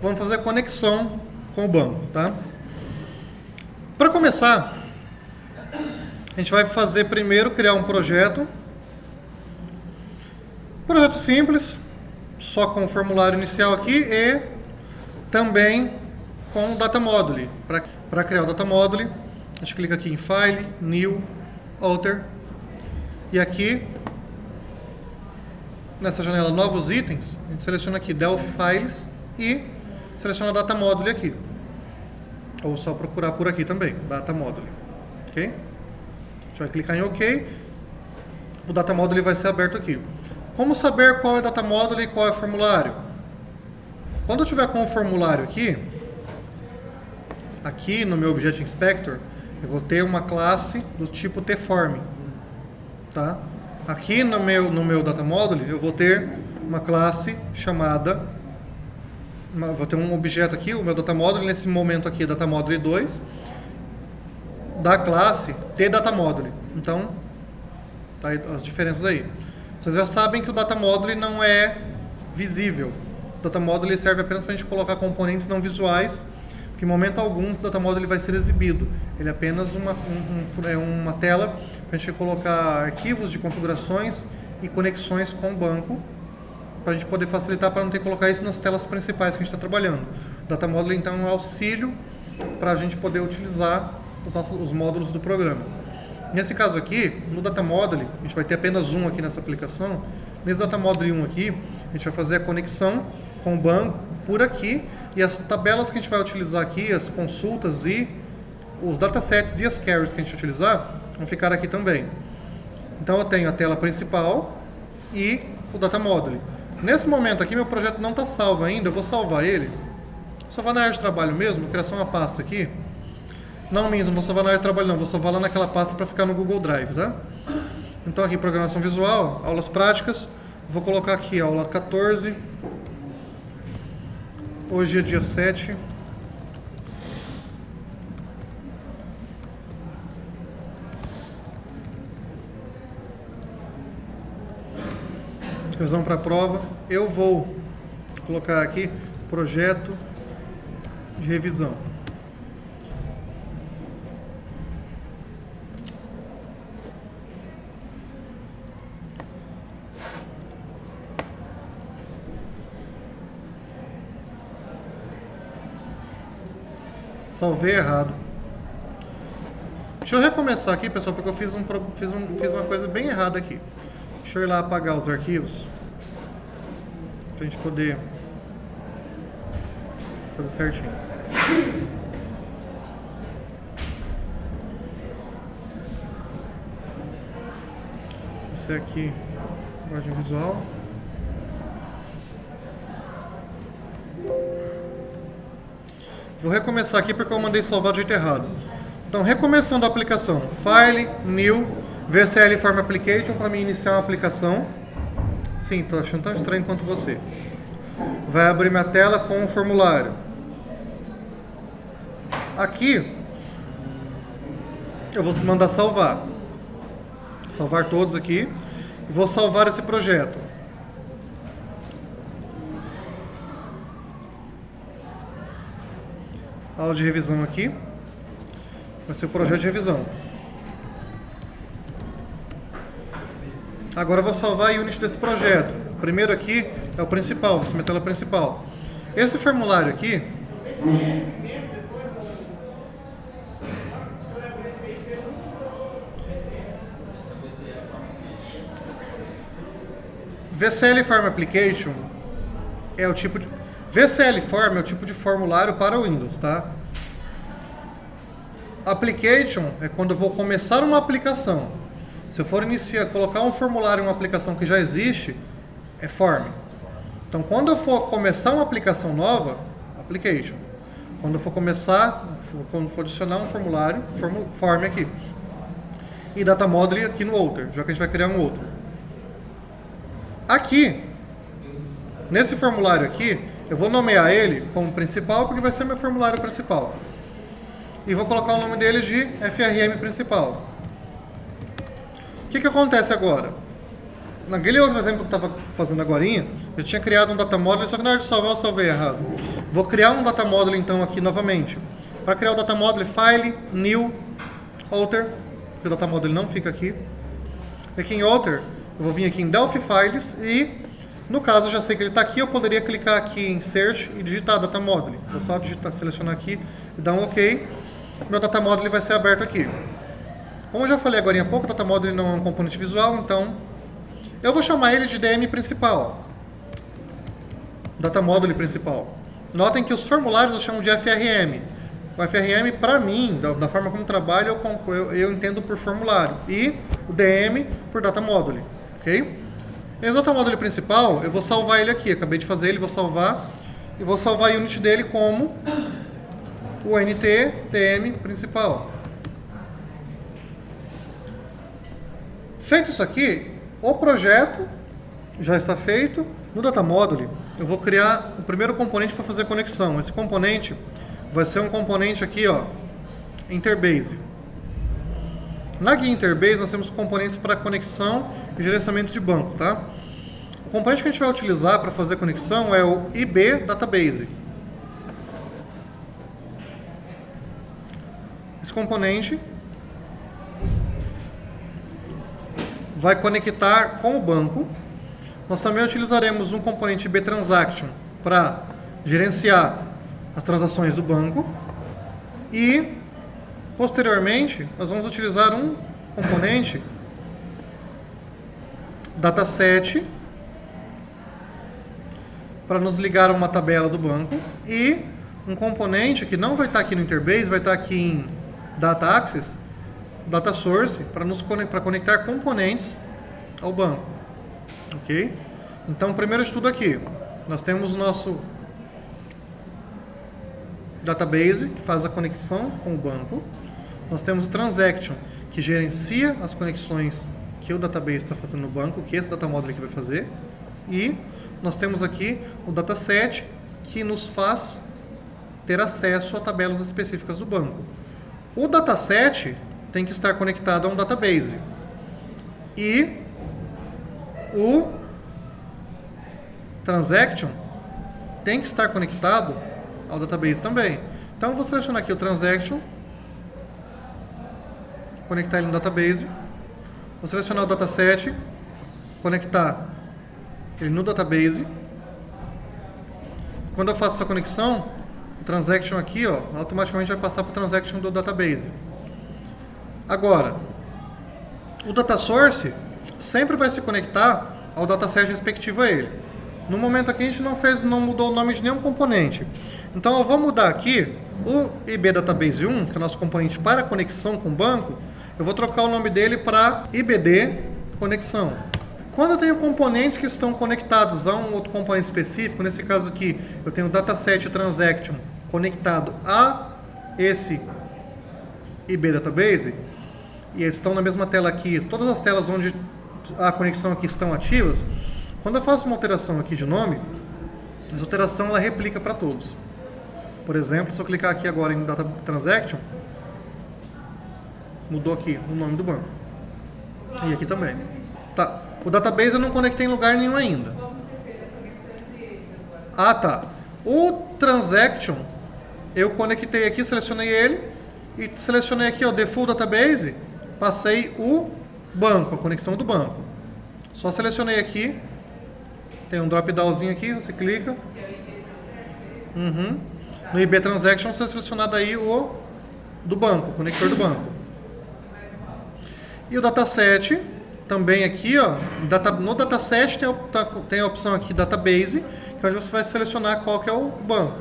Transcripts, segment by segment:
vamos fazer a conexão com o banco, tá? Para começar, a gente vai fazer primeiro criar um projeto. Projeto simples, só com o formulário inicial aqui e também com o Data Module. Para criar o Data Module, a gente clica aqui em File, New, Alter, e aqui, nessa janela Novos Itens, a gente seleciona aqui Delphi Files e seleciona o Data Module aqui. Ou só procurar por aqui também, Data Module. Ok? A gente vai clicar em OK, o Data Module vai ser aberto aqui. Como saber qual é o Data Module e qual é o formulário? Quando eu tiver com o formulário aqui no meu Object Inspector, eu vou ter uma classe do tipo tForm. Tá? Aqui no meu Data Module, eu vou ter uma classe chamada... Vou ter um objeto aqui, o meu Data Module, nesse momento aqui, Data Module 2, da classe tDataModule. Então, tá aí as diferenças aí. Vocês já sabem que o Data Module não é visível. O Data Module serve apenas para a gente colocar componentes não visuais, porque em momento algum o Data Module vai ser exibido. Ele é apenas uma tela para a gente colocar arquivos de configurações e conexões com o banco, para a gente poder facilitar para não ter que colocar isso nas telas principais que a gente está trabalhando. O Data Module, então, é um auxílio para a gente poder utilizar os módulos do programa. Nesse caso aqui, no Data Module, a gente vai ter apenas um aqui nessa aplicação. Nesse Data Module 1 aqui, a gente vai fazer a conexão com o banco por aqui, e as tabelas que a gente vai utilizar aqui, as consultas e os datasets e as queries que a gente vai utilizar, vão ficar aqui também. Então eu tenho a tela principal e o Data Module. Nesse momento aqui, meu projeto não está salvo ainda, eu vou salvar ele. Vou salvar na área de trabalho mesmo, vou criar só uma pasta aqui. Não vou salvar na área de trabalho não, vou salvar lá naquela pasta para ficar no Google Drive, tá? Então aqui, programação visual, aulas práticas, vou colocar aqui aula 14. Hoje é dia 7. Revisão para a prova. Eu vou colocar aqui projeto de revisão. Salvei errado. Deixa eu recomeçar aqui, pessoal, porque eu fiz uma coisa bem errada aqui. Deixa eu ir lá apagar os arquivos, pra gente poder fazer certinho. Esse aqui, imagem visual. Vou recomeçar aqui porque eu mandei salvar do jeito errado. Então, recomeçando a aplicação. File, New, VCL Form Application para mim iniciar uma aplicação. Sim, estou achando tão estranho quanto você. Vai abrir minha tela com o formulário. Aqui, eu vou mandar salvar. Salvar todos aqui. E vou salvar esse projeto. Aula de revisão aqui. Vai ser o projeto de revisão. Agora eu vou salvar a unit desse projeto. O primeiro aqui é o principal, vai ser minha tela principal. Esse formulário aqui... VCL Form Application é o tipo de... VCL Form é o tipo de formulário para o Windows, tá? Application é quando eu vou começar uma aplicação. Se eu for colocar um formulário em uma aplicação que já existe, é Form. Então, quando eu for começar uma aplicação nova, Application. Quando eu for adicionar um formulário, Form aqui. E Data Module aqui no Outer, já que a gente vai criar um outro. Aqui, nesse formulário aqui, eu vou nomear ele como principal, porque vai ser meu formulário principal. E vou colocar o nome dele de FRM principal. O que acontece agora? Naquele outro exemplo que eu estava fazendo agora, eu tinha criado um Data Module, só que na hora de salvar eu salvei errado. Vou criar um data model então aqui novamente. Para criar o data model, File, New, Alter, porque o data model não fica aqui. Aqui em Alter, eu vou vir aqui em Delphi Files e, no caso, eu já sei que ele está aqui, eu poderia clicar aqui em Search e digitar data model. Vou só digitar, selecionar aqui e dar um OK. Meu data model vai ser aberto aqui. Como eu já falei agora há pouco, o data model não é um componente visual, então eu vou chamar ele de DM principal. Data model principal. Notem que os formulários eu chamo de FRM. O FRM, para mim, da forma como trabalho, eu entendo por formulário. E o DM por data model. Ok? Esse data model principal, eu vou salvar ele aqui. Acabei de fazer ele, vou salvar. E vou salvar a unit dele como o NT DM principal. Feito isso aqui, o projeto já está feito. No data model, eu vou criar o primeiro componente para fazer a conexão. Esse componente vai ser um componente aqui, ó, Interbase. Na guia Interbase, nós temos componentes para conexão e gerenciamento de banco, tá? O componente que a gente vai utilizar para fazer a conexão é o IB Database. Esse componente vai conectar com o banco. Nós também utilizaremos um componente IBTransaction para gerenciar as transações do banco. E, posteriormente, nós vamos utilizar um componente dataset para nos ligar a uma tabela do banco. E um componente que não vai estar aqui no Interbase, vai estar aqui em Data Access, Data Source, para conectar componentes ao banco. Ok? Então, primeiro de tudo aqui, nós temos o nosso database, que faz a conexão com o banco. Nós temos o transaction, que gerencia as conexões que o database está fazendo no banco, que esse data model aqui vai fazer. E nós temos aqui o dataset, que nos faz ter acesso a tabelas específicas do banco. O dataset tem que estar conectado a um database. E o transaction tem que estar conectado ao database também. Então, eu vou selecionar aqui o transaction, conectar ele no database. Vou selecionar o dataset, conectar ele no database. Quando eu faço essa conexão, o transaction aqui, ó, automaticamente vai passar para o transaction do database. Agora, o data source sempre vai se conectar ao dataset respectivo a ele. No momento aqui a gente não mudou o nome de nenhum componente. Então eu vou mudar aqui o IB Database 1, que é o nosso componente para conexão com o banco, eu vou trocar o nome dele para IBD Conexão. Quando eu tenho componentes que estão conectados a um outro componente específico, nesse caso aqui eu tenho o dataset transaction conectado a esse IB Database, e eles estão na mesma tela aqui, todas as telas onde a conexão aqui estão ativas. Quando eu faço uma alteração aqui de nome, essa alteração ela replica para todos. Por exemplo, se eu clicar aqui agora em Data Transaction, mudou aqui o nome do banco. E aqui também. Tá. O database eu não conectei em lugar nenhum ainda. Ah, tá. O Transaction, eu conectei aqui, selecionei ele e selecionei aqui o Default Database, passei o banco, a conexão do banco. Só selecionei aqui, tem um drop downzinho aqui, você clica. No IB Transaction você seleciona daí o do banco, o conector do banco. E o dataset, também aqui, ó, no dataset tem a opção aqui Database, que é onde você vai selecionar qual que é o banco.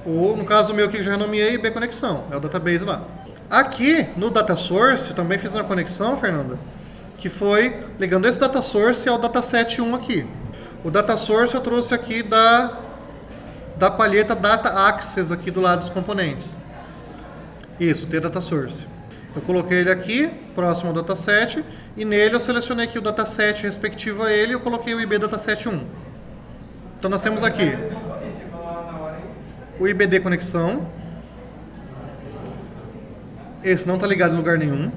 Ou, no caso meu aqui, já renomeei IB Conexão, é o database lá. Aqui, no Data Source, também fiz uma conexão, Fernanda, que foi ligando esse Data Source ao Dataset 1 aqui. O Data Source eu trouxe aqui da palheta Data Access aqui do lado dos componentes. Isso, tem Data Source. Eu coloquei ele aqui, próximo ao dataset, e nele eu selecionei aqui o dataset respectivo a ele e eu coloquei o IB Dataset 1. Então nós temos aqui o IBD Conexão. Esse não está ligado em lugar nenhum.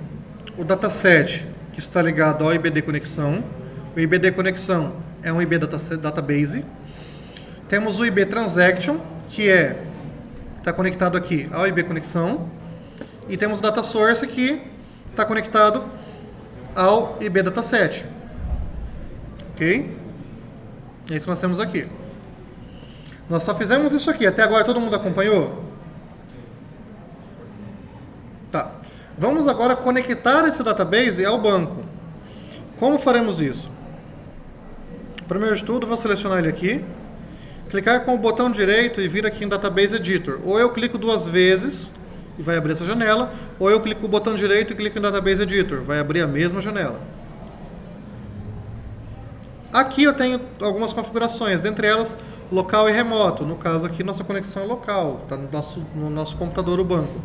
O dataset que está ligado ao IBD Conexão. O IBD Conexão é um IB Database. Temos o IB Transaction, que está conectado aqui ao IB Conexão. E temos o Data Source, que está conectado ao IB Dataset. Ok? É isso que nós temos aqui. Nós só fizemos isso aqui. Até agora todo mundo acompanhou? Tá. Vamos agora conectar esse database ao banco. Como faremos isso? Primeiro de tudo, vou selecionar ele aqui. Clicar com o botão direito e vir aqui em Database Editor. Ou eu clico 2 vezes e vai abrir essa janela. Ou eu clico com o botão direito e clico em Database Editor. Vai abrir a mesma janela. Aqui eu tenho algumas configurações, dentre elas local e remoto. No caso aqui, nossa conexão é local, está no nosso computador o banco.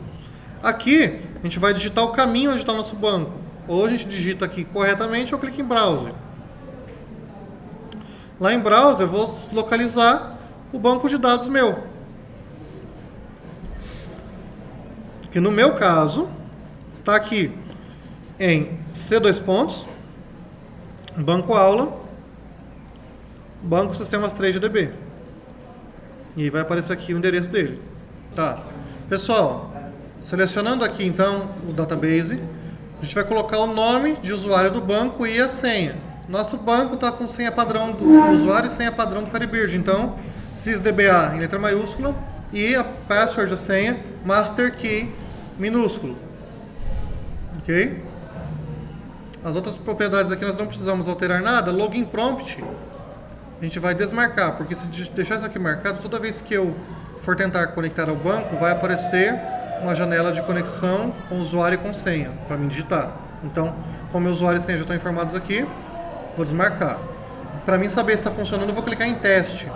Aqui, a gente vai digitar o caminho onde está o nosso banco. Ou a gente digita aqui corretamente ou clica em Browser. Lá em Browser, eu vou localizar o banco de dados meu. Que no meu caso, está aqui em C2 pontos, banco aula, Banco Sistemas 3GDB. E aí vai aparecer aqui o endereço dele. Tá. Pessoal, selecionando aqui então o database, a gente vai colocar o nome de usuário do banco e a senha. Nosso banco está com senha padrão do usuário e senha padrão do Firebird. Então, sysdba em letra maiúscula e a password, a senha, master key minúsculo. Ok? As outras propriedades aqui nós não precisamos alterar nada. Login prompt a gente vai desmarcar, porque se deixar isso aqui marcado, toda vez que eu for tentar conectar ao banco, vai aparecer uma janela de conexão com usuário e com senha, para mim digitar. Então, como meu usuário e senha já estão informados aqui, vou desmarcar. Para mim saber se está funcionando, eu vou clicar em teste.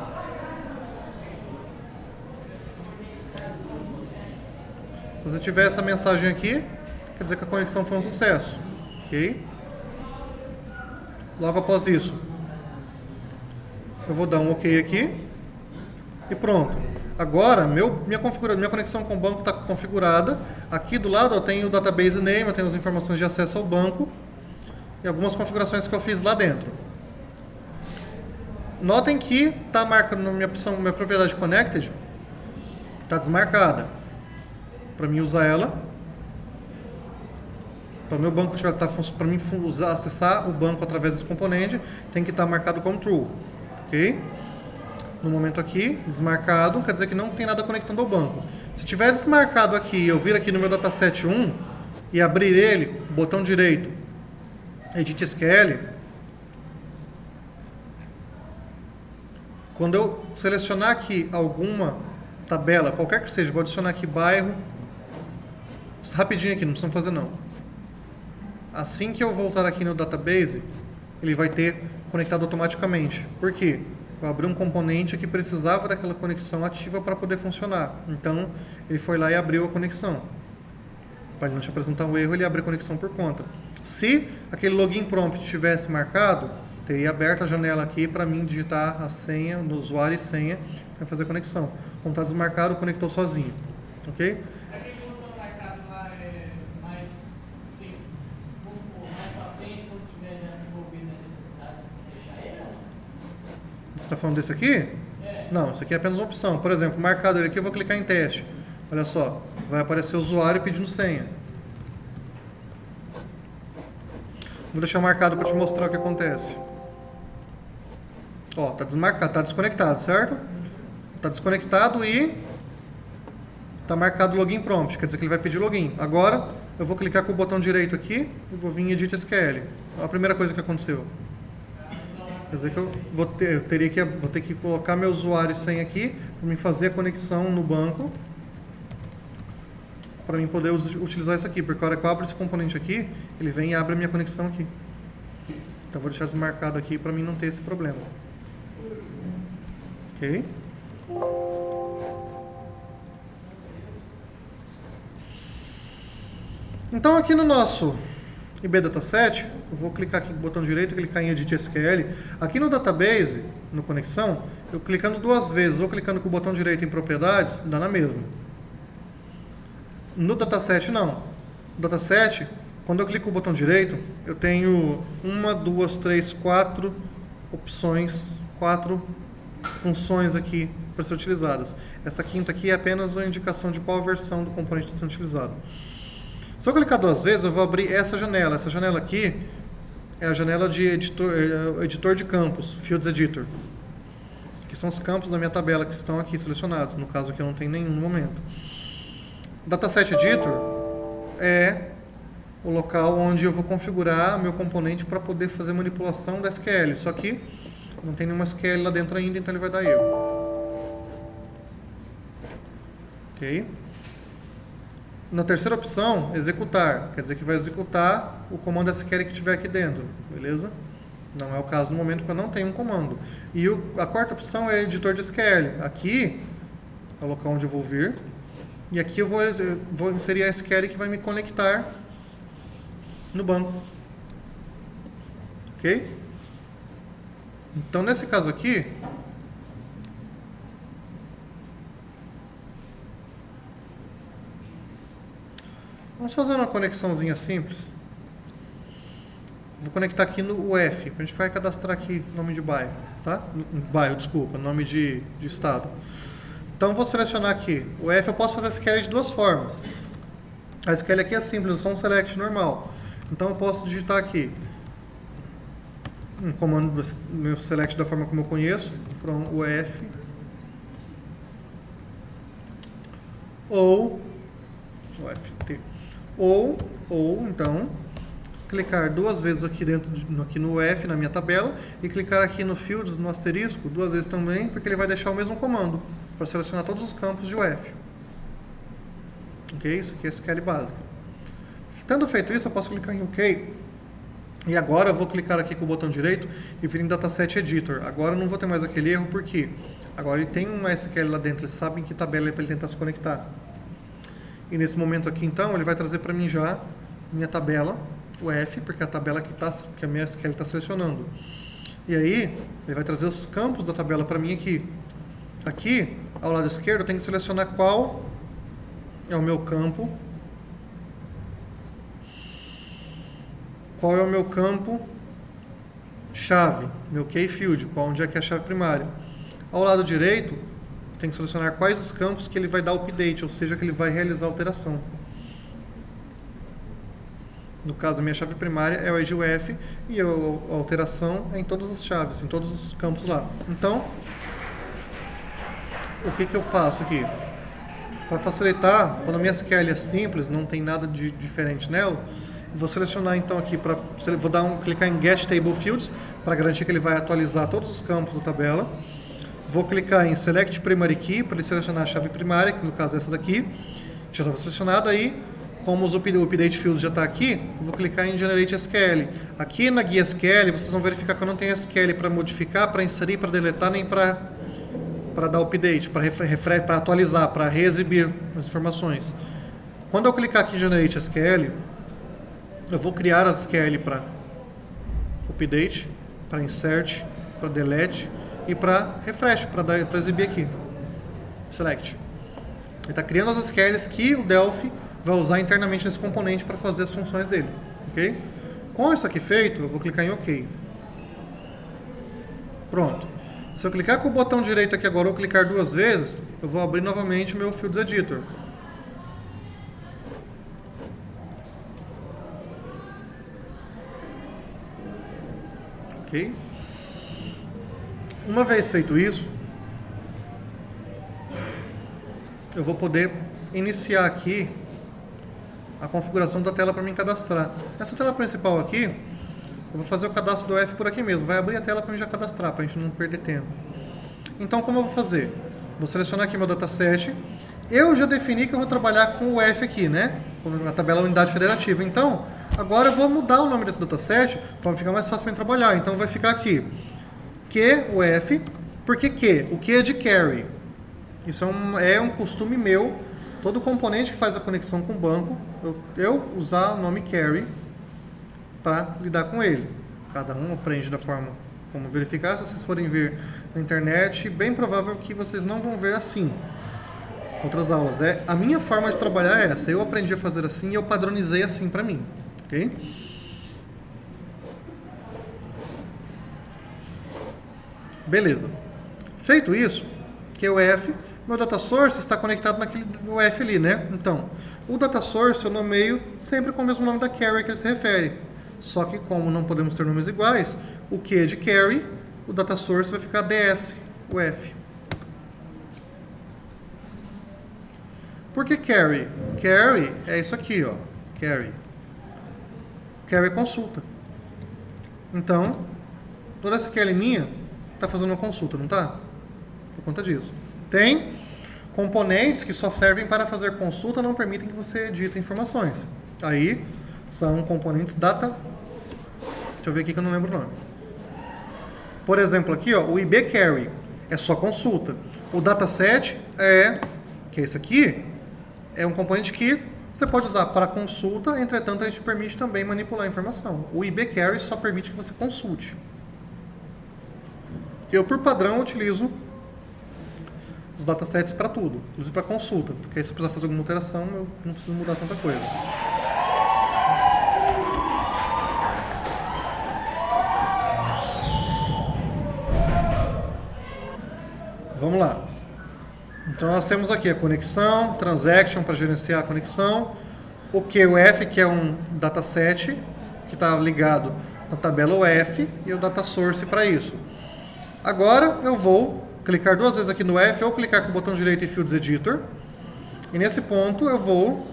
Se você tiver essa mensagem aqui, quer dizer que a conexão foi um sucesso. Ok? Logo após isso, eu vou dar um OK aqui e pronto. Agora, minha conexão com o banco está configurada. Aqui do lado eu tenho o database name, eu tenho as informações de acesso ao banco e algumas configurações que eu fiz lá dentro. Notem que está marcado na minha opção, minha propriedade connected, está desmarcada. Para mim usar ela, para o meu banco para mim acessar o banco através desse componente, tem que estar marcado como true. Ok? No momento aqui, desmarcado, quer dizer que não tem nada conectando ao banco. Se tiver desmarcado aqui, eu vir aqui no meu dataset 1 e abrir ele, botão direito, Edit SQL, quando eu selecionar aqui alguma tabela, qualquer que seja, vou adicionar aqui bairro, rapidinho aqui, não precisamos fazer não. Assim que eu voltar aqui no database, ele vai ter conectado automaticamente. Por quê? Eu abri um componente que precisava daquela conexão ativa para poder funcionar. Então, ele foi lá e abriu a conexão. Para não te apresentar um erro, ele abre a conexão por conta. Se aquele login prompt tivesse marcado, teria aberto a janela aqui para mim digitar a senha, no usuário e senha, para fazer a conexão. Como está desmarcado, conectou sozinho. Ok? Você está falando desse aqui? Não, isso aqui é apenas uma opção. Por exemplo, marcado ele aqui, eu vou clicar em teste. Olha só, vai aparecer o usuário pedindo senha. Vou deixar marcado para te mostrar o que acontece. Ó, está desmarcado, está desconectado, certo? Está desconectado e está marcado login prompt, quer dizer que ele vai pedir login. Agora, eu vou clicar com o botão direito aqui e vou vir em Edit SQL. A primeira coisa que aconteceu. Quer dizer que eu vou ter que colocar meu usuário e senha aqui para me fazer a conexão no banco para mim poder utilizar isso aqui, porque a hora que eu abro esse componente aqui, ele vem e abre a minha conexão aqui. Então eu vou deixar desmarcado aqui para mim não ter esse problema. Ok? Então aqui no nosso IB Dataset, eu vou clicar aqui com o botão direito, clicar em Edit SQL. Aqui no Database, no Conexão, eu clicando 2 vezes ou clicando com o botão direito em Propriedades, dá na mesma. No Dataset, não. No Dataset, quando eu clico com o botão direito, eu tenho 1, 2, 3, 4 opções, 4 funções aqui para ser utilizadas. Essa quinta aqui é apenas uma indicação de qual versão do componente está sendo utilizado. Se eu clicar 2 vezes, eu vou abrir essa janela. Essa janela aqui é a janela de editor de campos, Fields Editor, que são os campos da minha tabela que estão aqui selecionados. No caso aqui eu não tenho nenhum no momento. Dataset Editor é o local onde eu vou configurar meu componente para poder fazer manipulação da SQL. Só que não tem nenhuma SQL lá dentro ainda, então ele vai dar erro. Ok? Na terceira opção, executar. Quer dizer que vai executar o comando SQL que tiver aqui dentro. Beleza? Não é o caso no momento que eu não tenho um comando. E a quarta opção é editor de SQL. Aqui é o local onde eu vou vir. E aqui eu vou inserir a SQL que vai me conectar no banco. Ok? Então, nesse caso aqui, vamos fazer uma conexãozinha simples. Vou conectar aqui no UF, a gente vai cadastrar aqui nome de bairro, tá? Bairro, desculpa, nome de estado. Então, vou selecionar aqui. O UF eu posso fazer essa SQL de duas formas. A SQL aqui é simples, é só um select normal. Então, eu posso digitar aqui um comando do meu select da forma como eu conheço, from UF, ou então clicar 2 vezes aqui aqui no UF na minha tabela e clicar aqui no Fields, no asterisco, 2 vezes também, porque ele vai deixar o mesmo comando para selecionar todos os campos de UF. Ok? Isso aqui é SQL básico. Tendo feito isso, eu posso clicar em OK. E agora eu vou clicar aqui com o botão direito e vir em Dataset Editor. Agora eu não vou ter mais aquele erro, porque agora ele tem uma SQL lá dentro, ele sabe em que tabela é para ele tentar se conectar. E nesse momento aqui, então, ele vai trazer para mim já minha tabela, o F, porque é a tabela que a minha SQL está selecionando. E aí, ele vai trazer os campos da tabela para mim aqui. Aqui, ao lado esquerdo, eu tenho que selecionar qual é o meu campo. Qual é o meu campo chave, meu key field, onde é que é a chave primária. Ao lado direito, tem que selecionar quais os campos que ele vai dar update, ou seja, que ele vai realizar alteração. No caso, a minha chave primária é o EdgeUF e a alteração é em todas as chaves, em todos os campos lá. Então, o que eu faço aqui? Para facilitar, quando a minha SQL é simples, não tem nada de diferente nela, vou selecionar então aqui, vou clicar em Get Table Fields, para garantir que ele vai atualizar todos os campos da tabela. Vou clicar em Select Primary Key, para ele selecionar a chave primária, que no caso é essa daqui. Já estava selecionado aí. Como o Update Field já está aqui, vou clicar em Generate SQL. Aqui na guia SQL, vocês vão verificar que eu não tenho SQL para modificar, para inserir, para deletar, nem para dar update, para atualizar, para reexibir as informações. Quando eu clicar aqui em Generate SQL, eu vou criar a SQL para update, para insert, para delete e para refresh, para exibir aqui. Select. Ele está criando as SQLs que o Delphi vai usar internamente nesse componente para fazer as funções dele. Ok? Com isso aqui feito, eu vou clicar em OK. Pronto. Se eu clicar com o botão direito aqui agora ou clicar 2 vezes, eu vou abrir novamente o meu Fields Editor. Ok? Uma vez feito isso, eu vou poder iniciar aqui a configuração da tela para mim cadastrar. Essa tela principal aqui, eu vou fazer o cadastro do F por aqui mesmo. Vai abrir a tela para mim já cadastrar, para a gente não perder tempo. Então, como eu vou fazer? Vou selecionar aqui meu dataset. Eu já defini que eu vou trabalhar com o F aqui, né? Com a tabela unidade federativa. Então, agora eu vou mudar o nome desse dataset para ficar mais fácil para mim trabalhar. Então, vai ficar aqui Q, o F. Por que Q? O Q é de carry. Isso é um costume meu. Todo componente que faz a conexão com o banco, eu usar o nome carry para lidar com ele. Cada um aprende da forma como verificar. Se vocês forem ver na internet, bem provável que vocês não vão ver assim. Outras aulas. A minha forma de trabalhar é essa. Eu aprendi a fazer assim e eu padronizei assim para mim. Ok? Beleza. Feito isso, que é o F, meu data source está conectado no F ali, né? Então, o data source eu nomeio sempre com o mesmo nome da carry que ele se refere. Só que como não podemos ter nomes iguais, o que é de carry, o data source vai ficar ds, o F. Por que carry? Carry é isso aqui, ó. Carry. Carry é consulta. Então, toda essa carry minha está fazendo uma consulta, não está? Por conta disso. Tem componentes que só servem para fazer consulta, não permitem que você edite informações. Aí, são componentes data... Deixa eu ver aqui que eu não lembro o nome. Por exemplo, aqui, ó, o IBCarry é só consulta. O dataset que é esse aqui, é um componente que você pode usar para consulta, entretanto, a gente permite também manipular a informação. O IBCarry só permite que você consulte. Eu, por padrão, utilizo os datasets para tudo, inclusive para consulta, porque aí se eu precisar fazer alguma alteração, eu não preciso mudar tanta coisa. Vamos lá. Então nós temos aqui a conexão, transaction para gerenciar a conexão, o QF, que é um dataset que está ligado na tabela OF, e o data source para isso. Agora eu vou clicar duas vezes aqui no F, ou clicar com o botão direito em Fields Editor, e nesse ponto eu vou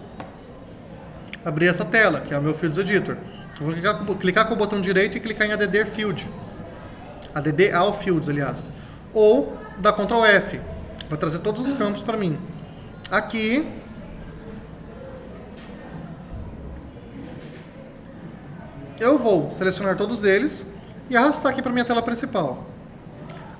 abrir essa tela, que é o meu Fields Editor. Eu vou clicar com o botão direito e clicar em Add Field. Add All Fields, aliás. Ou dar Ctrl F. Vai trazer todos os campos para mim. Aqui, eu vou selecionar todos eles e arrastar aqui para minha tela principal.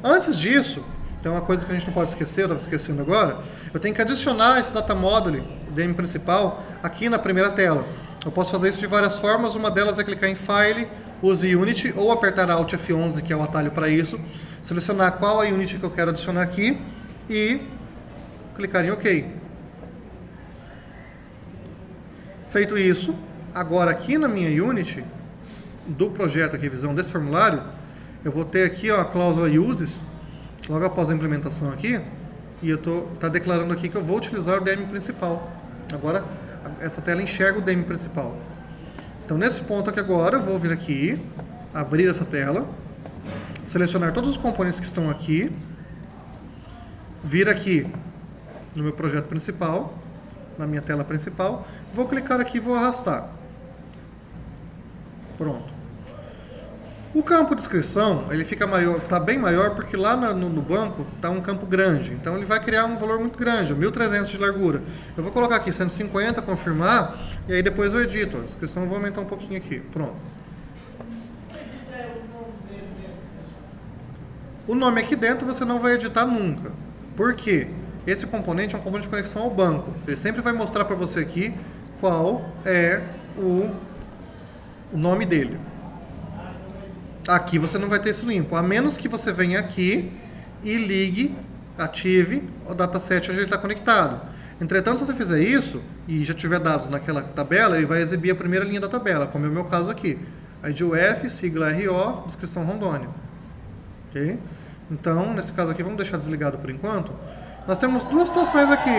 Antes disso, tem uma coisa que a gente não pode esquecer, eu estava esquecendo agora, eu tenho que adicionar esse data module, DM principal, aqui na primeira tela. Eu posso fazer isso de várias formas, uma delas é clicar em File, use Unity, ou apertar Alt F11, que é o atalho para isso, selecionar qual a Unity que eu quero adicionar aqui, e clicar em OK. Feito isso, agora aqui na minha Unity, do projeto aqui, visão desse formulário, eu vou ter aqui ó, a cláusula uses, logo após a implementação aqui, e eu tá declarando aqui que eu vou utilizar o DM principal. Agora, essa tela enxerga o DM principal. Então, nesse ponto aqui agora, eu vou vir aqui, abrir essa tela, selecionar todos os componentes que estão aqui, vir aqui no meu projeto principal, na minha tela principal, vou clicar aqui e vou arrastar. Pronto. O campo descrição, ele fica maior, está bem maior, porque lá no banco está um campo grande. Então, ele vai criar um valor muito grande, 1.300 de largura. Eu vou colocar aqui 150, confirmar, e aí depois eu edito. A descrição eu vou aumentar um pouquinho aqui. Pronto. O nome aqui dentro você não vai editar nunca. Por quê? Esse componente é um componente de conexão ao banco. Ele sempre vai mostrar para você aqui qual é o nome dele. Aqui você não vai ter isso limpo, a menos que você venha aqui e ligue, ative o dataset onde ele está conectado. Entretanto, se você fizer isso e já tiver dados naquela tabela, ele vai exibir a primeira linha da tabela, como é o meu caso aqui. ID UF, sigla RO, descrição Rondônia. Ok? Então, nesse caso aqui, vamos deixar desligado por enquanto. Nós temos duas situações aqui.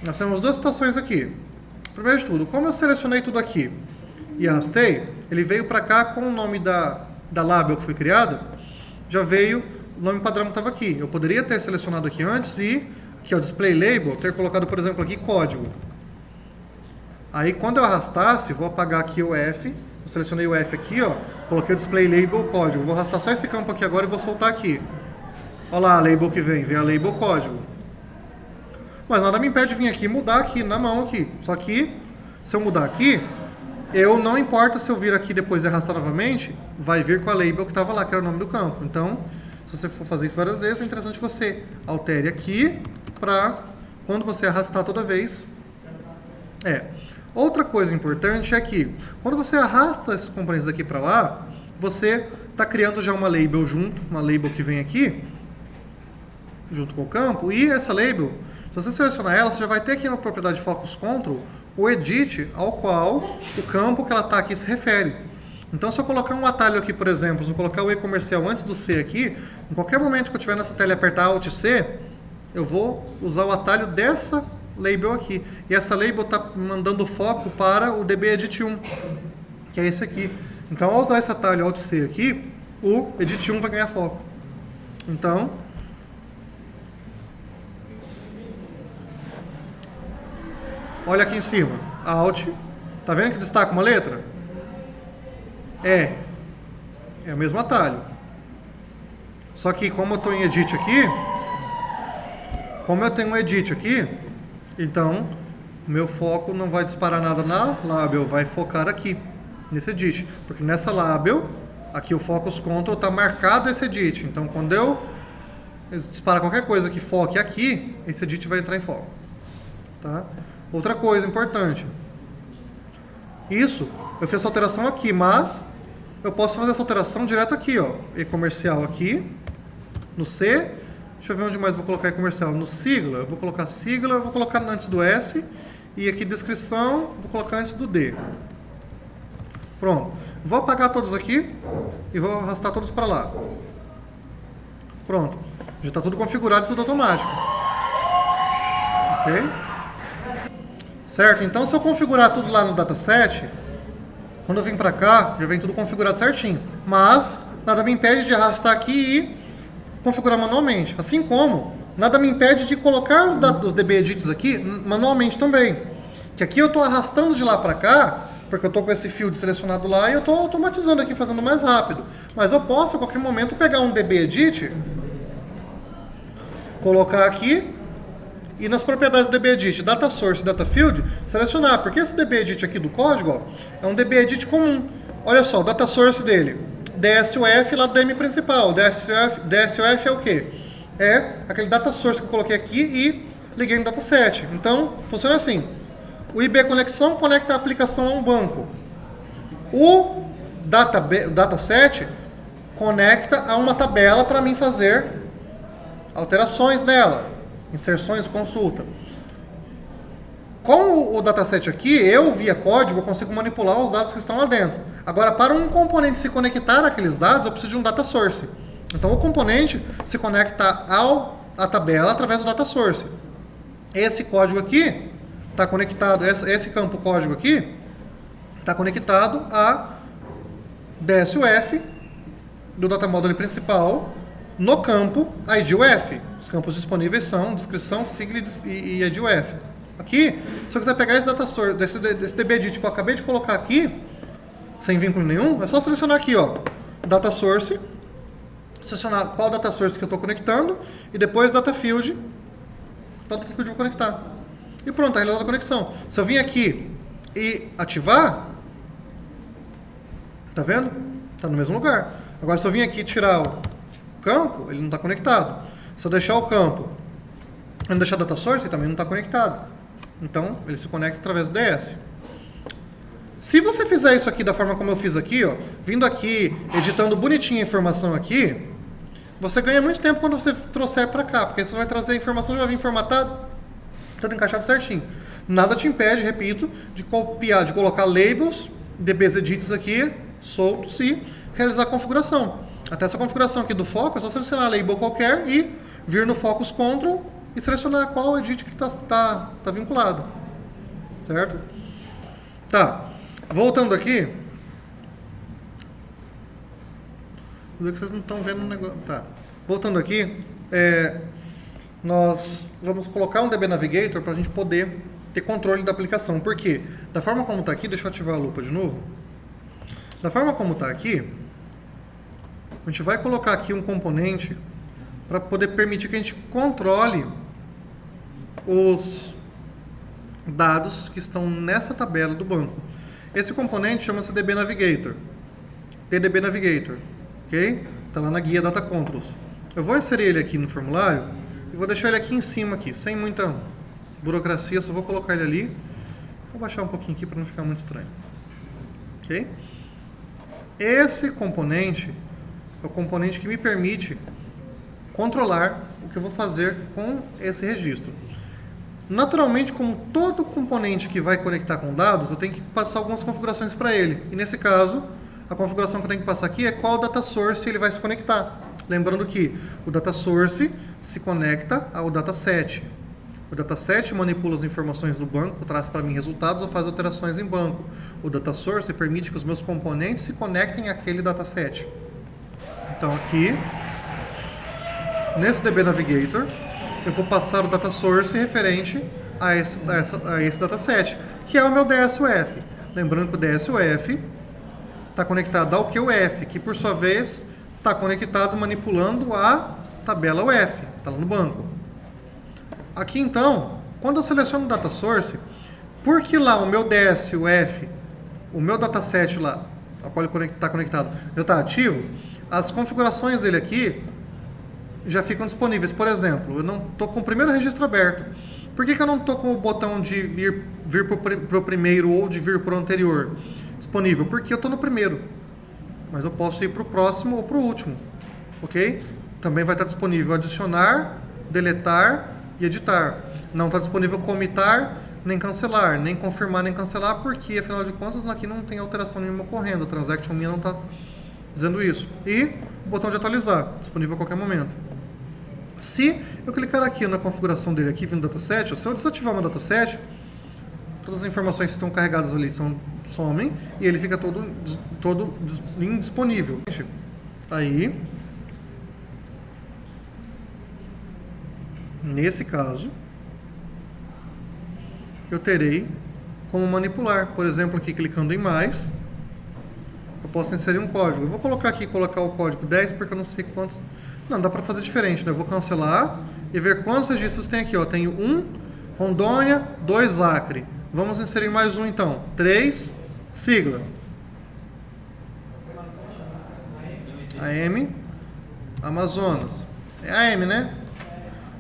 Nós temos duas situações aqui. Primeiro de tudo, como eu selecionei tudo aqui e arrastei, ele veio para cá com o nome da label que foi criada, já veio, o nome padrão estava aqui. Eu poderia ter selecionado aqui antes e, aqui ó, display label, ter colocado, por exemplo, aqui código. Aí quando eu arrastasse, vou apagar aqui o F, eu selecionei o F aqui, ó, coloquei o display label código. Vou arrastar só esse campo aqui agora e vou soltar aqui. Olha lá a label que vem a label código. Mas nada me impede de vir aqui e mudar aqui na mão aqui. Só que, se eu mudar aqui, não importa se eu vir aqui depois e arrastar novamente, vai vir com a label que estava lá, que era o nome do campo. Então, se você for fazer isso várias vezes, é interessante que você altere aqui para quando você arrastar toda vez. Outra coisa importante é que, quando você arrasta esses componentes aqui para lá, você está criando já uma label junto, uma label que vem aqui, junto com o campo, e essa label, se você selecionar ela, você já vai ter aqui na propriedade Focus Control o edit ao qual o campo que ela está aqui se refere. Então, se eu colocar um atalho aqui, por exemplo, se eu colocar o e-comercial antes do C aqui, em qualquer momento que eu estiver nessa tela e apertar Alt C, eu vou usar o atalho dessa label aqui. E essa label está mandando foco para o DB Edit 1, que é esse aqui. Então, ao usar esse atalho Alt C aqui, o Edit 1 vai ganhar foco. Então, olha aqui em cima, Alt, tá vendo que destaca uma letra? É o mesmo atalho. Só que como eu estou em Edit aqui, como eu tenho um Edit aqui, então meu foco não vai disparar nada na label, vai focar aqui, nesse Edit. Porque nessa label, aqui o Focus Control está marcado esse Edit. Então quando eu disparar qualquer coisa que foque aqui, esse Edit vai entrar em foco. Tá? Outra coisa importante. Isso, eu fiz essa alteração aqui, mas eu posso fazer essa alteração direto aqui, ó. E-comercial aqui, no C. Deixa eu ver onde mais vou colocar e-comercial. No sigla, eu vou colocar sigla, eu vou colocar antes do S. E aqui descrição, vou colocar antes do D. Pronto. Vou apagar todos aqui e vou arrastar todos para lá. Pronto. Já está tudo configurado e tudo automático. Ok? Certo? Então, se eu configurar tudo lá no dataset, quando eu vim para cá, já vem tudo configurado certinho. Mas, nada me impede de arrastar aqui e configurar manualmente. Assim como, nada me impede de colocar os DB Edits aqui manualmente também. Que aqui eu estou arrastando de lá para cá, porque eu estou com esse field selecionado lá e eu estou automatizando aqui, fazendo mais rápido. Mas eu posso, a qualquer momento, pegar um DB Edit, colocar aqui, e nas propriedades do DB Edit, Data Source e Data Field, selecionar, porque esse DB Edit aqui do código, ó, é um DB Edit comum. Olha só, o Data Source dele, DSUF lá do DM principal. DSUF é o quê? É aquele Data Source que eu coloquei aqui e liguei no dataset. Então, funciona assim. O IB Conexão conecta a aplicação a um banco. O dataset conecta a uma tabela para mim fazer alterações nela. Inserções, consulta. Com o dataset aqui, eu, via código, consigo manipular os dados que estão lá dentro. Agora, para um componente se conectar àqueles dados, eu preciso de um data source. Então, o componente se conecta à tabela através do data source. Esse código aqui está conectado, esse campo código aqui está conectado a DSUF do data module principal no campo IDUF. Os campos disponíveis são descrição, sigla e IDUF. Aqui, se eu quiser pegar esse data source, desse DB Edit que eu acabei de colocar aqui, sem vínculo nenhum, é só selecionar aqui, ó, data source, selecionar qual data source que eu estou conectando e depois data field, data field eu vou conectar. E pronto, está realizada a conexão. Se eu vim aqui e ativar, tá vendo? Está no mesmo lugar. Agora, se eu vim aqui e tirar o campo, ele não está conectado. Se eu deixar o campo e não deixar data source, ele também não está conectado. Então, ele se conecta através do DS. Se você fizer isso aqui da forma como eu fiz aqui, ó, vindo aqui, editando bonitinho a informação aqui, você ganha muito tempo quando você trouxer para cá, porque você vai trazer a informação já vir formatado, tudo encaixado certinho. Nada te impede, repito, de copiar, de colocar labels, DBs edits aqui, soltos e realizar a configuração. Até essa configuração aqui do foco, é só selecionar a label qualquer e vir no Focus Control e selecionar qual edit que tá vinculado. Certo? Tá. Voltando aqui. Vou dizer que vocês não estão vendo o negócio. Tá. Voltando aqui, nós vamos colocar um DB Navigator para a gente poder ter controle da aplicação. Por quê? Da forma como está aqui, deixa eu ativar a lupa de novo. Da forma como está aqui, a gente vai colocar aqui um componente para poder permitir que a gente controle os dados que estão nessa tabela do banco. Esse componente chama-se DB Navigator. TDB Navigator. Ok? Está lá na guia Data Controls. Eu vou inserir ele aqui no formulário e vou deixar ele aqui em cima, aqui, sem muita burocracia. Só vou colocar ele ali. Vou baixar um pouquinho aqui para não ficar muito estranho. Ok? Esse componente é o componente que me permite controlar o que eu vou fazer com esse registro. Naturalmente, como todo componente que vai conectar com dados, eu tenho que passar algumas configurações para ele. E nesse caso, a configuração que eu tenho que passar aqui é qual data source ele vai se conectar. Lembrando que o data source se conecta ao dataset. O dataset manipula as informações do banco, traz para mim resultados ou faz alterações em banco. O data source permite que os meus componentes se conectem àquele dataset. Então aqui, nesse DB Navigator, eu vou passar o data source referente a esse dataset, que é o meu DSUF. Lembrando que o DSUF está conectado ao QF, que por sua vez está conectado manipulando a tabela UF, está lá no banco. Aqui então, quando eu seleciono o data source, porque lá o meu DSUF, o meu dataset lá, ao qual ele está conectado, já está ativo, as configurações dele aqui já ficam disponíveis. Por exemplo, eu não estou com o primeiro registro aberto. Por que eu não estou com o botão de vir para o primeiro ou de vir para o anterior disponível? Porque eu estou no primeiro, mas eu posso ir para o próximo ou para o último, ok? Também vai estar disponível adicionar, deletar e editar. Não está disponível comitar, nem cancelar, nem confirmar, nem cancelar, porque afinal de contas aqui não tem alteração nenhuma ocorrendo, a transaction minha não está dizendo isso. E o botão de atualizar, disponível a qualquer momento. Se eu clicar aqui na configuração dele aqui, vindo do dataset, se eu desativar o meu dataset, todas as informações que estão carregadas ali somem e ele fica todo indisponível. Aí, nesse caso, eu terei como manipular. Por exemplo, aqui clicando em mais, eu posso inserir um código. Eu vou colocar o código 10 porque eu não sei quantos. Não, dá para fazer diferente, né? Eu vou cancelar e ver quantos registros tem aqui. Ó. Tenho 1, Rondônia, 2, Acre. Vamos inserir mais um então. 3, sigla. AM, Amazonas. É AM, né?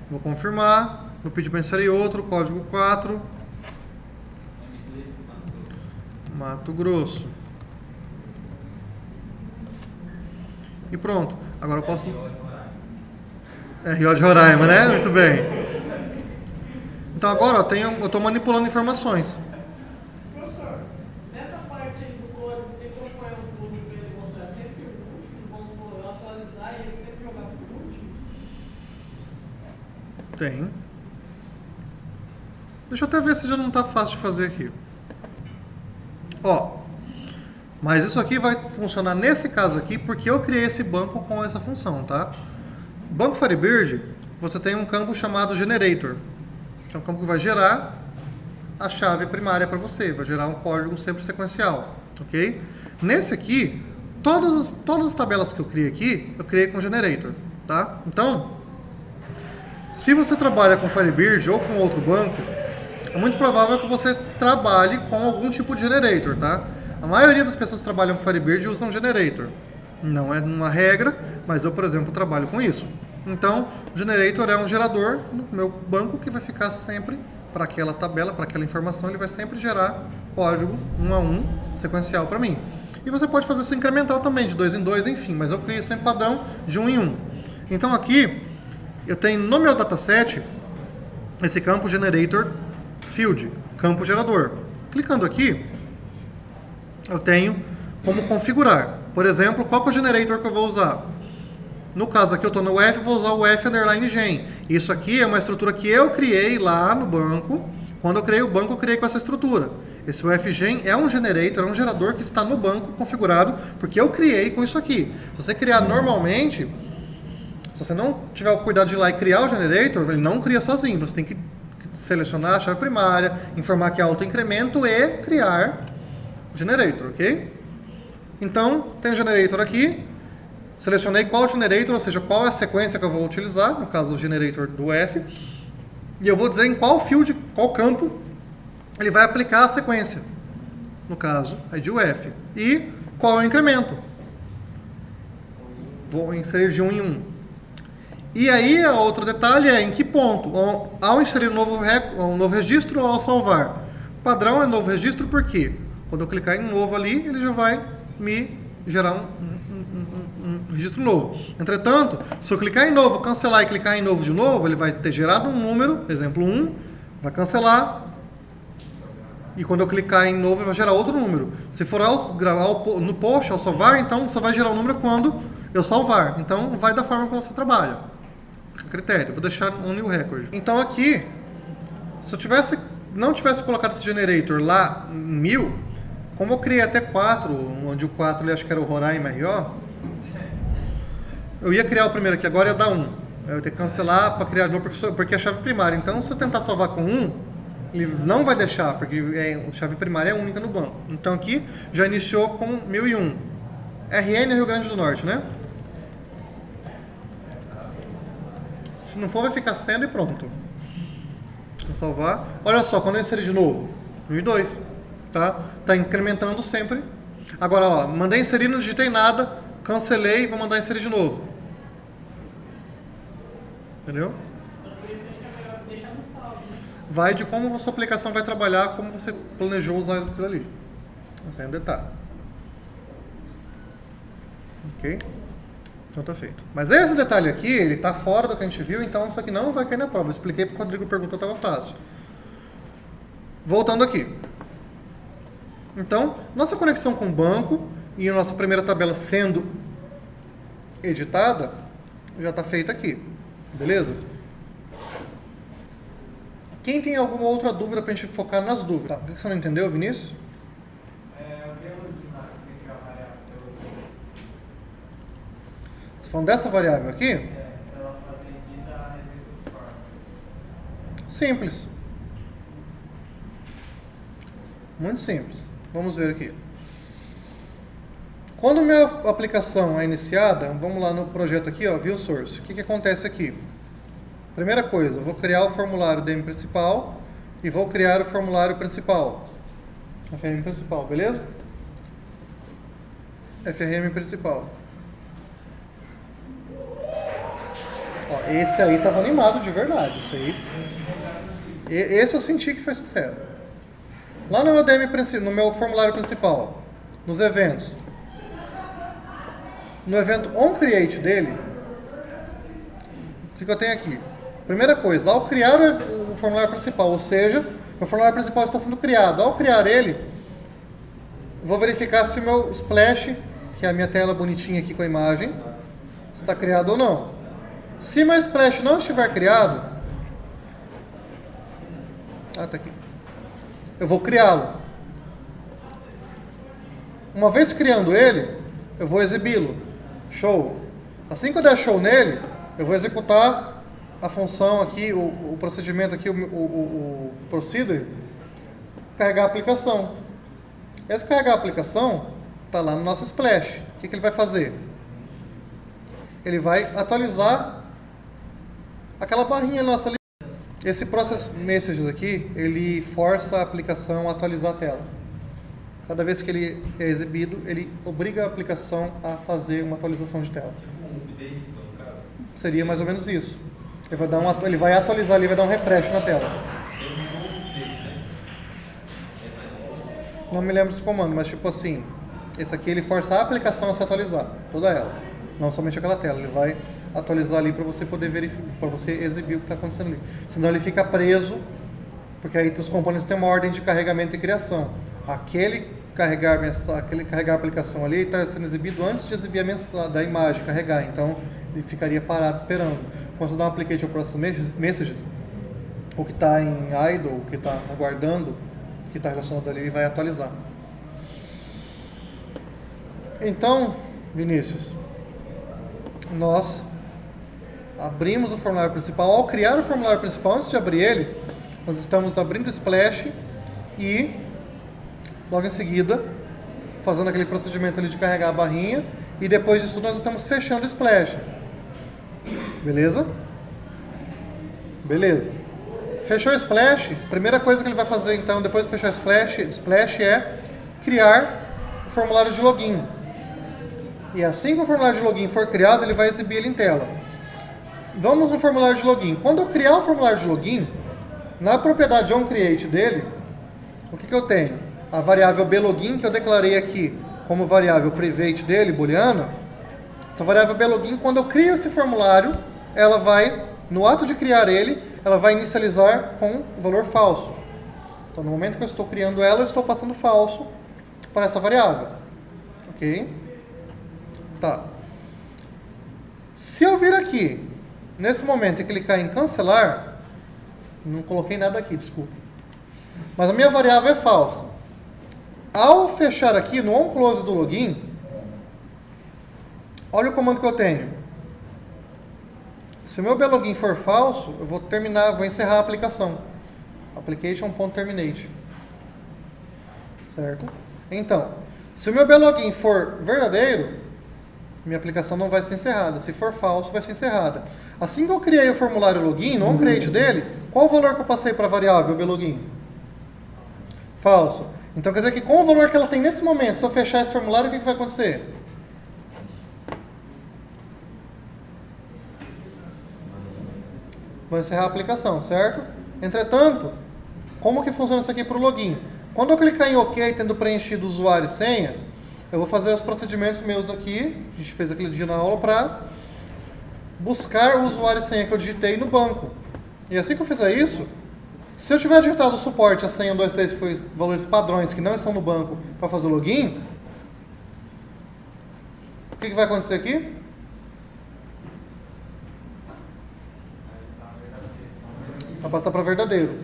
Vou confirmar. Vou pedir para inserir outro, código 4. Mato Grosso. E pronto. Agora eu posso... RO de Roraima, né? Muito bem. Então agora eu estou manipulando informações. Professor, nessa parte aí do código, tem como pôr um plug para ele mostrar sempre o último? Vamos supor, eu atualizar e ele sempre jogar para o último? Tem. Deixa eu até ver se já não está fácil de fazer aqui. Ó. Mas isso aqui vai funcionar nesse caso aqui porque eu criei esse banco com essa função, tá? Banco Firebird, você tem um campo chamado Generator. Que é um campo que vai gerar a chave primária para você, vai gerar um código sempre sequencial, ok? Nesse aqui, todas as tabelas que eu criei aqui, eu criei com Generator, tá? Então, se você trabalha com Firebird ou com outro banco, é muito provável que você trabalhe com algum tipo de Generator, tá? A maioria das pessoas que trabalham com Firebird usam Generator. Não é uma regra, mas eu, por exemplo, trabalho com isso. Então, o Generator é um gerador no meu banco que vai ficar sempre para aquela tabela, para aquela informação, ele vai sempre gerar código 1 a 1 sequencial para mim. E você pode fazer isso incremental também, de 2 em 2, enfim, mas eu crio sempre padrão de 1 em 1. Então aqui, eu tenho no meu dataset esse campo Generator Field, campo gerador. Clicando aqui, eu tenho como configurar. Por exemplo, qual que é o generator que eu vou usar? No caso aqui eu estou no F, vou usar o F_gen. Isso aqui é uma estrutura que eu criei lá no banco. Quando eu criei o banco, eu criei com essa estrutura. Esse UFGen é um generator, é um gerador que está no banco configurado, porque eu criei com isso aqui. Se você criar normalmente, se você não tiver o cuidado de ir lá e criar o generator, ele não cria sozinho. Você tem que selecionar a chave primária, informar que é auto-incremento e criar o generator, ok? Então, tem o generator aqui. Selecionei qual generator, ou seja, qual é a sequência que eu vou utilizar, no caso o generator do F. E eu vou dizer em qual field, qual campo, ele vai aplicar a sequência. No caso, aí de UF. E qual é o incremento. Vou inserir de 1 em 1. E aí, outro detalhe é em que ponto. Ao inserir um novo registro ou ao salvar. O padrão é novo registro porque quando eu clicar em novo ali, ele já vai me gerar um registro novo. Entretanto, se eu clicar em novo, cancelar e clicar em novo de novo, ele vai ter gerado um número, exemplo 1, vai cancelar E quando eu clicar em novo, vai gerar outro número. Se for no post, ao salvar, então só vai gerar o número quando eu salvar. Então, vai da forma como você trabalha. Fica a critério. Vou deixar um new record. Então, aqui, se eu não tivesse colocado esse generator lá em 1000, como eu criei até 4, onde o 4 ali acho que era o Roraima RO, eu ia criar o primeiro aqui, agora ia dar 1. Eu ia ter que cancelar para criar de novo, porque é a chave primária. Então, se eu tentar salvar com 1, ele não vai deixar, porque a chave primária é única no banco. Então, aqui já iniciou com 1001. RN é Rio Grande do Norte, né? Se não for, vai ficar sendo e pronto. Vou salvar. Olha só, quando eu inserir de novo, 1002. Tá? Tá incrementando sempre. Agora, ó, mandei inserir, não digitei nada, cancelei, vou mandar inserir de novo. Entendeu? Vai de como a sua aplicação vai trabalhar, como você planejou usar aquilo ali. Esse é um detalhe. Ok? Então tá feito. Mas esse detalhe aqui, ele tá fora do que a gente viu, então isso aqui não vai cair na prova. Eu expliquei porque o Rodrigo perguntou, estava fácil. Voltando aqui. Então, nossa conexão com o banco e a nossa primeira tabela sendo editada, já está feita aqui. Beleza? Quem tem alguma outra dúvida para a gente focar nas dúvidas? Tá, o que você não entendeu, Vinícius? Você falando dessa variável aqui? Simples. Muito simples. Vamos ver aqui. Quando minha aplicação é iniciada, vamos lá no projeto aqui, ó, View Source. O que acontece aqui? Primeira coisa, eu vou criar o formulário DM principal e vou criar o formulário principal. FRM principal, beleza? FRM principal. Ó, esse aí estava animado de verdade. Esse eu senti que foi sincero. Lá no meu DM, no meu formulário principal, nos eventos, no evento onCreate dele, o que eu tenho aqui? Primeira coisa, ao criar o formulário principal, ou seja, o formulário principal está sendo criado. Ao criar ele, vou verificar se o meu splash, que é a minha tela bonitinha aqui com a imagem, está criado ou não. Se meu splash não estiver criado, tá aqui. Eu vou criá-lo. Uma vez criando ele, eu vou exibi-lo. Show. Assim que eu der show nele, eu vou executar a função aqui, o procedimento aqui, o procedure, carregar a aplicação. Esse carregar a aplicação está lá no nosso splash. O que ele vai fazer? Ele vai atualizar aquela barrinha nossa ali. Esse process messages aqui, ele força a aplicação a atualizar a tela. Cada vez que ele é exibido, ele obriga a aplicação a fazer uma atualização de tela. Seria mais ou menos isso. Ele vai atualizar ali, vai dar um refresh na tela. Não me lembro desse comando, mas tipo assim, esse aqui ele força a aplicação a se atualizar, toda ela. Não somente aquela tela, ele vai atualizar ali para você poder verificar, para você exibir o que está acontecendo ali. Senão ele fica preso, porque aí os componentes têm uma ordem de carregamento e criação. Aquele carregar a aplicação ali está sendo exibido antes de exibir da imagem, carregar. Então ele ficaria parado esperando. Quando você dá um application process messages, o que está em idle, o que está aguardando, o que está relacionado ali, ele vai atualizar. Então, Vinícius, nós abrimos o formulário principal. Ao criar o formulário principal, antes de abrir ele, nós estamos abrindo o splash e logo em seguida fazendo aquele procedimento ali de carregar a barrinha, e depois disso nós estamos fechando o splash. Beleza? Beleza. Fechou o splash, primeira coisa que ele vai fazer então, depois de fechar o splash é criar o formulário de login. E assim que o formulário de login for criado, ele vai exibir ele em tela. Vamos no formulário de login. Quando eu criar o formulário de login, na propriedade onCreate dele, o que eu tenho? A variável blogin, que eu declarei aqui como variável private dele, booleana. Essa variável blogin, quando eu crio esse formulário, ela vai, no ato de criar ele, ela vai inicializar com o valor falso. Então, no momento que eu estou criando ela, eu estou passando falso para essa variável. Ok? Tá. Se eu vir aqui, nesse momento, e clicar em cancelar, não coloquei nada aqui, desculpa. Mas a minha variável é falsa. Ao fechar aqui no onClose do login, olha o comando que eu tenho. Se o meu blogin for falso, eu vou encerrar a aplicação. Application.terminate. Certo? Então, se o meu blogin for verdadeiro, minha aplicação não vai ser encerrada. Se for falso, vai ser encerrada. Assim que eu criei o formulário login, no onCreate dele, qual o valor que eu passei para a variável blogin? Falso. Então quer dizer que com o valor que ela tem nesse momento, se eu fechar esse formulário, o que vai acontecer? Vou encerrar a aplicação, certo? Entretanto, como que funciona isso aqui para o login? Quando eu clicar em OK, tendo preenchido usuário e senha, eu vou fazer os procedimentos meus aqui, a gente fez aquele dia na aula, para buscar o usuário e senha que eu digitei no banco. E assim que eu fizer isso, se eu tiver digitado o suporte, a senha 1, 2, 3, foi valores padrões que não estão no banco para fazer o login, o que vai acontecer aqui? Vai passar para verdadeiro.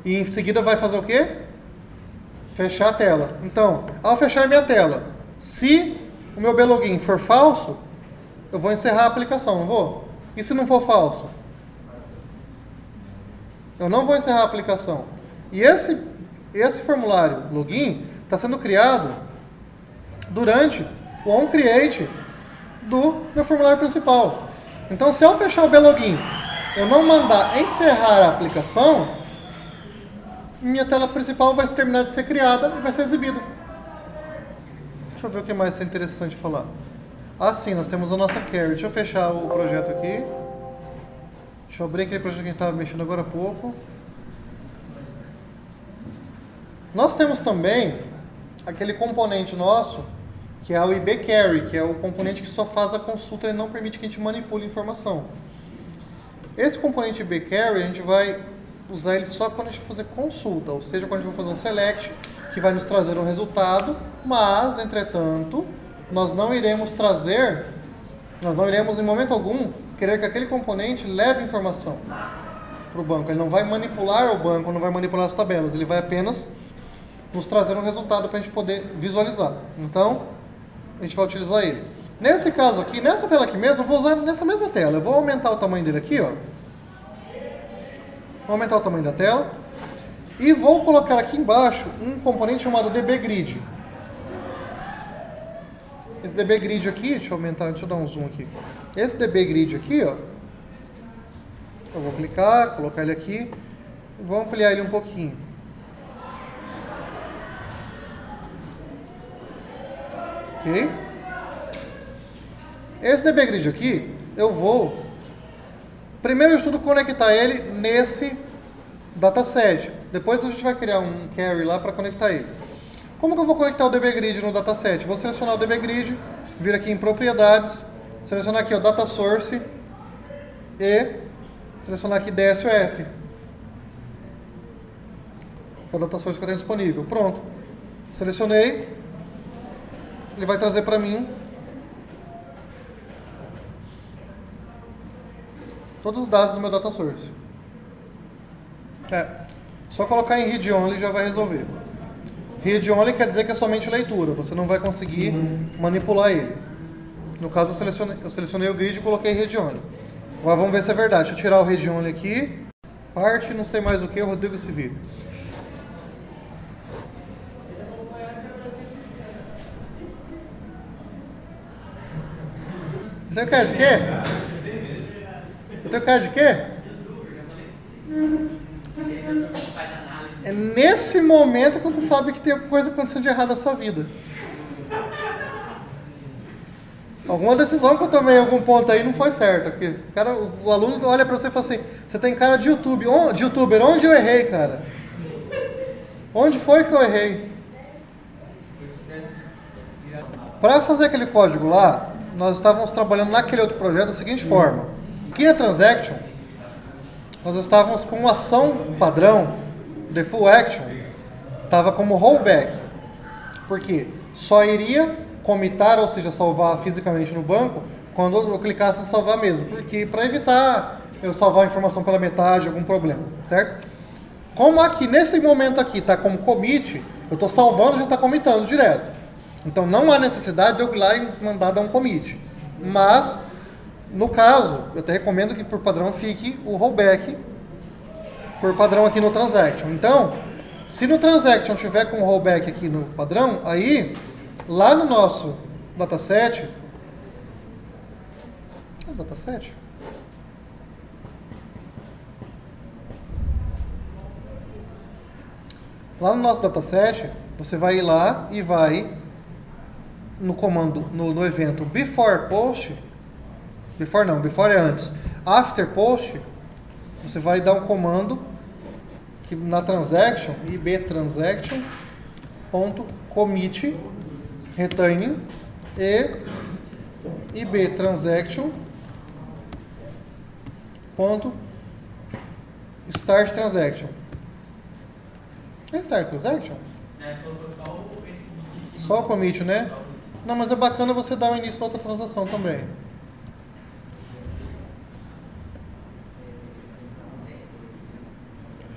E em seguida vai fazer o quê? Fechar a tela. Então, ao fechar minha tela, se o meu blogin for falso, eu vou encerrar a aplicação, não vou? E se não for falso? Eu não vou encerrar a aplicação. E esse formulário login está sendo criado durante o onCreate do meu formulário principal. Então, se ao fechar o blogin eu não mandar encerrar a aplicação, minha tela principal vai terminar de ser criada e vai ser exibida. Deixa eu ver o que mais é interessante falar. Ah, sim, nós temos a nossa query. Deixa eu fechar o projeto aqui. Deixa eu abrir aquele projeto que a gente estava mexendo agora há pouco. Nós temos também aquele componente nosso, que é o IBQuery, que é o componente que só faz a consulta e não permite que a gente manipule informação. Esse componente IBQuery, a gente vai usar ele só quando a gente fazer consulta, ou seja, quando a gente for fazer um select, que vai nos trazer um resultado, mas, entretanto, nós não iremos em momento algum, querer que aquele componente leve informação para o banco. Ele não vai manipular o banco, não vai manipular as tabelas, ele vai apenas nos trazer um resultado para a gente poder visualizar. Então, a gente vai utilizar ele. Nesse caso aqui, nessa tela aqui mesmo, eu vou usar nessa mesma tela. Eu vou aumentar o tamanho dele aqui, ó. Vou aumentar o tamanho da tela. E vou colocar aqui embaixo um componente chamado dbGrid. Esse dbGrid aqui, deixa eu dar um zoom aqui. Esse dbGrid aqui, ó. Eu vou clicar, colocar ele aqui. E vou ampliar ele um pouquinho. Ok? Esse dbGrid aqui, eu vou, primeiro de tudo, conectar ele nesse dataset. Depois a gente vai criar um query lá para conectar ele. Como que eu vou conectar o dbGrid no dataset? Vou selecionar o dbGrid, vir aqui em propriedades, selecionar aqui o data source e selecionar aqui DSOF. É o data source que eu tenho disponível. Pronto. Selecionei. Ele vai trazer para mim todos os dados do meu data source. Só colocar em read only já vai resolver. Read only quer dizer que é somente leitura, você não vai conseguir manipular ele. No caso eu selecionei o grid e coloquei read only. Agora vamos ver se é verdade. Deixa eu tirar o read only aqui. Parte, não sei mais o que, o Rodrigo se vira. Você tem cara de quê? Eu tenho cara de quê? É nesse momento que você sabe que tem alguma coisa acontecendo de errado na sua vida. Alguma decisão que eu tomei em algum ponto aí não foi certa. Porque o aluno olha pra você e fala assim, você tem cara de youtuber, onde eu errei, cara? Onde foi que eu errei? Para fazer aquele código lá, nós estávamos trabalhando naquele outro projeto da seguinte forma. Aqui na Transaction, nós estávamos com uma ação padrão, default action, Estava como rollback. Por quê? Só iria comitar, ou seja, salvar fisicamente no banco, quando eu clicasse em salvar mesmo. Porque para evitar eu salvar a informação pela metade, algum problema, certo? Como aqui, nesse momento aqui, está como commit, eu estou salvando e já está commitando direto. Então não há necessidade de eu ir lá e mandar dar um commit. Mas, no caso, eu até recomendo que por padrão fique o rollback por padrão aqui no transaction. Então, se no transaction tiver com o rollback aqui no padrão, aí, lá no nosso dataset, lá no nosso dataset, você vai ir lá e vai no comando, no evento before post, before é antes, after post, você vai dar um comando que na transaction, ibtransaction.commit returning e ibtransaction.start transaction. É start transaction? Só o commit, né? Não, mas é bacana você dar o início da outra transação também.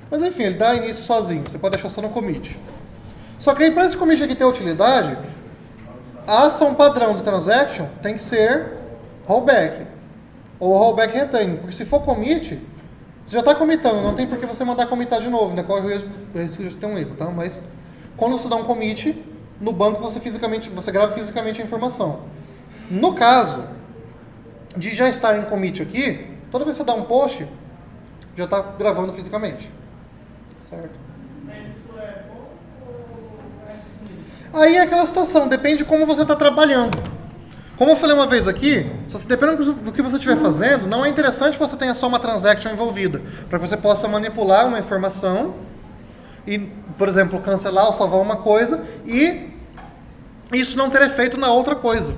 Mas enfim, ele dá início sozinho, você pode deixar só no commit. Só que aí para esse commit aqui ter utilidade, a ação padrão do transaction tem que ser rollback, ou rollback return, porque se for commit, você já está commitando, não tem por que você mandar commitar de novo, né? Corre o risco de ter um erro, tá? Mas quando você dá um commit, no banco você grava fisicamente a informação. No caso de já estar em commit aqui, toda vez que você dá um post, já está gravando fisicamente. Certo? Mas isso é bom ou é ruim? Aí é aquela situação, depende de como você está trabalhando. Como eu falei uma vez aqui, dependendo do que você estiver fazendo, não é interessante que você tenha só uma transaction envolvida, para que você possa manipular uma informação e, por exemplo, cancelar ou salvar uma coisa e isso não ter efeito na outra coisa.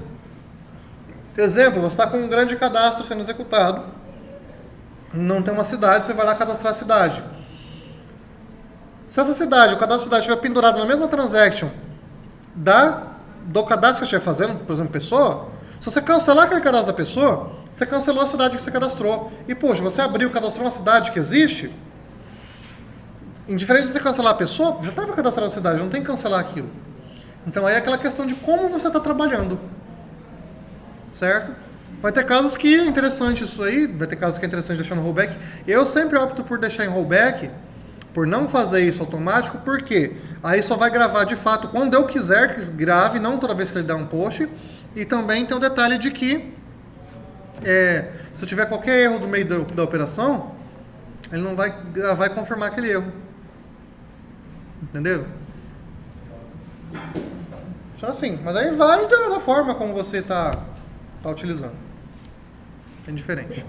Exemplo, você está com um grande cadastro sendo executado, não tem uma cidade, você vai lá cadastrar a cidade. Se essa cidade, o cadastro da cidade estiver pendurado na mesma transaction do cadastro que você estiver fazendo, por exemplo, pessoa, se você cancelar aquele cadastro da pessoa, você cancelou a cidade que você cadastrou. E, poxa, você abriu e cadastrou uma cidade que existe, indiferente de você cancelar a pessoa, já estava cadastrada a cidade, não tem que cancelar aquilo. Então aí é aquela questão de como você está trabalhando. Certo? Vai ter casos que é interessante isso aí, vai ter casos que é interessante deixar no rollback. Eu sempre opto por deixar em rollback, por não fazer isso automático, porque aí só vai gravar de fato quando eu quiser que grave, não toda vez que ele dá um post. E também tem o detalhe de que se eu tiver qualquer erro no meio da operação, ele não vai gravar e confirmar aquele erro. Entenderam? Só assim, mas aí vai da forma como você está utilizando. É diferente.